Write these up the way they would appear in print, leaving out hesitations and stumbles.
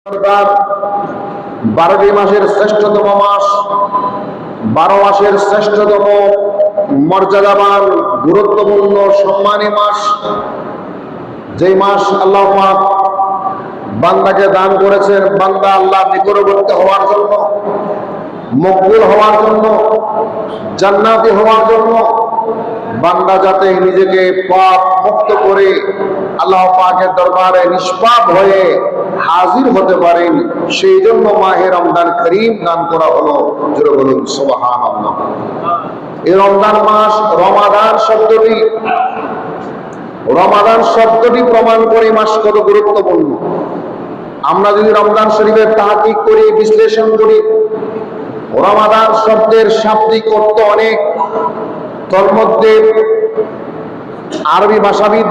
12টি মাসের শ্রেষ্ঠতম মাস, 12 মাসের শ্রেষ্ঠতম মর্যাদাবান গুরুত্বপূর্ণ সম্মানী মাস, যেই মাস আল্লাহ পাক বান্দাকে দান করেছেন বান্দা আল্লাহর নিকটবর্তী হওয়ার জন্য, মকবুল হওয়ার জন্য, জান্নাতি হওয়ার জন্য। বান্দা যাতে নিজেকে পাপ মুক্ত করে আল্লাহ পাকের দরবারে নিষ্পাপ হয়ে হাজির হতে পারেন, সেই জন্য মাহে রমজান করিম দান করা হলো। জোরে বলুন সুবহানাল্লাহ। এই রমজান মাস, রমাদান শব্দটি প্রমাণ করে মাস কত গুরুত্বপূর্ণ। আমরা যদি রমজান শরীফের তাহকিক করি, বিশ্লেষণ করি, রমাদান শব্দের শাব্দিক অর্থ অনেক। তোর মধ্যে আরবি ভাষাবিদ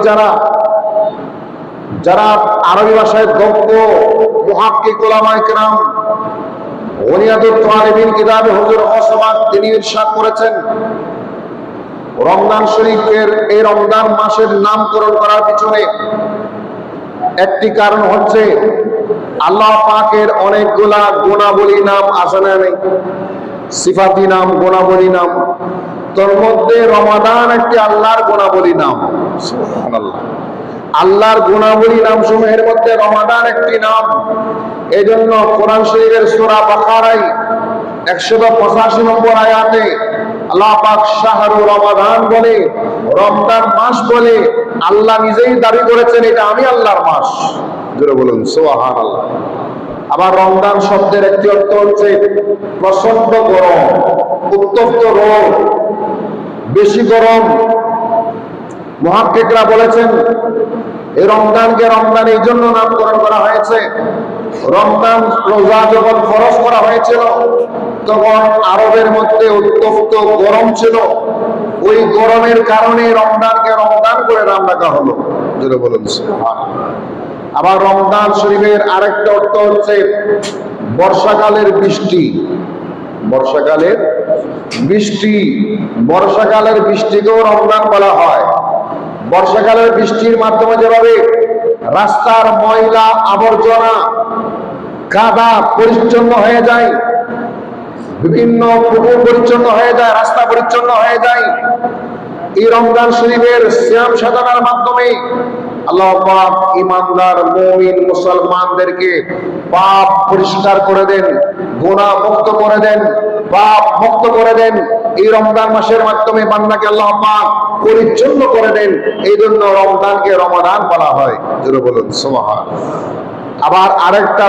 যারা আরবি ভাষায় দক্ষ মুহাক্কিক উলামায়ে কেরাম, বুনিয়াদুত তালিবিন কিতাবে হুজুর ওসমান তিনি ইরশাদ করেছেন, রমজান শরীফের এই রমজান মাসের নামকরণ করার পিছনে একটি কারণ হচ্ছে আল্লাহ পাকের অনেকগুলা গুণাবলী নাম আছে না নেই, সিফাতি নাম, গুণাবলী নাম। তোর মধ্যে রমাদান একটি আল্লাহর গুণাবলী নাম। সুবহানাল্লাহ। আল্লাহর গুণাবলী নাম সমূহের মধ্যে রমাদান একটি নাম। এই জন্য কোরআন শরীফের সূরা বাকারায় 185 নম্বর আয়াতে আল্লাহ পাক শাহরু রমাদান বলে, রমজান মাস বলে আল্লাহ নিজেই দাবি করেছেন এটা আমি আল্লাহর মাস। জোরে বলুন সুবহানাল্লাহ। আবার রমজান শব্দের একটি অর্থ হচ্ছে প্রচন্ড গরম, উত্তপ্ত রোদ, বেশি গরম। মুহাক্কিকরা বলেছেন এই রমজানকে রমজান এই জন্য নামকরণ করা হয়েছে, রমজান রোজা যখন ফরজ করা হয়েছিল তখন আরবের মধ্যে উত্তপ্ত গরম ছিল, ওই গরমের কারণে রমজানকে রমজান করে নাম রাখা হলো। যেটা বলুন সুবহানাল্লাহ। আবার রমজান শরীফের আরেকটা অর্থ হচ্ছে বর্ষাকালের বৃষ্টি। বর্ষাকালের বৃষ্টিকেও রমজান বলা হয়। বর্ষাকালের বৃষ্টির মাধ্যমে যেভাবে রাস্তার ময়লা আবর্জনা কাদা পরিচ্ছন্ন হয়ে যায়, বিভিন্ন পুকুর পরিচ্ছন্ন হয়ে যায়, রাস্তা পরিচ্ছন্ন হয়ে যায়, এই রমজান শরীফের সিয়াম সাধনার মাধ্যমে আল্লাহ পাক ঈমানদার মুমিন মুসলমানদেরকে পাপ পরিষ্কার করে দেন, গুনাহ মুক্ত করে দেন, পাপ মুক্ত করে দেন। এই রমজান মাসের মাধ্যমে বান্দাকে আল্লাহ পাক পরিচ্ছন্ন করে দেন। এই জন্য রমজানকে রমাদান বলা হয়। জোরে বলুন সুবহানাল্লাহ। আবার আরেকটা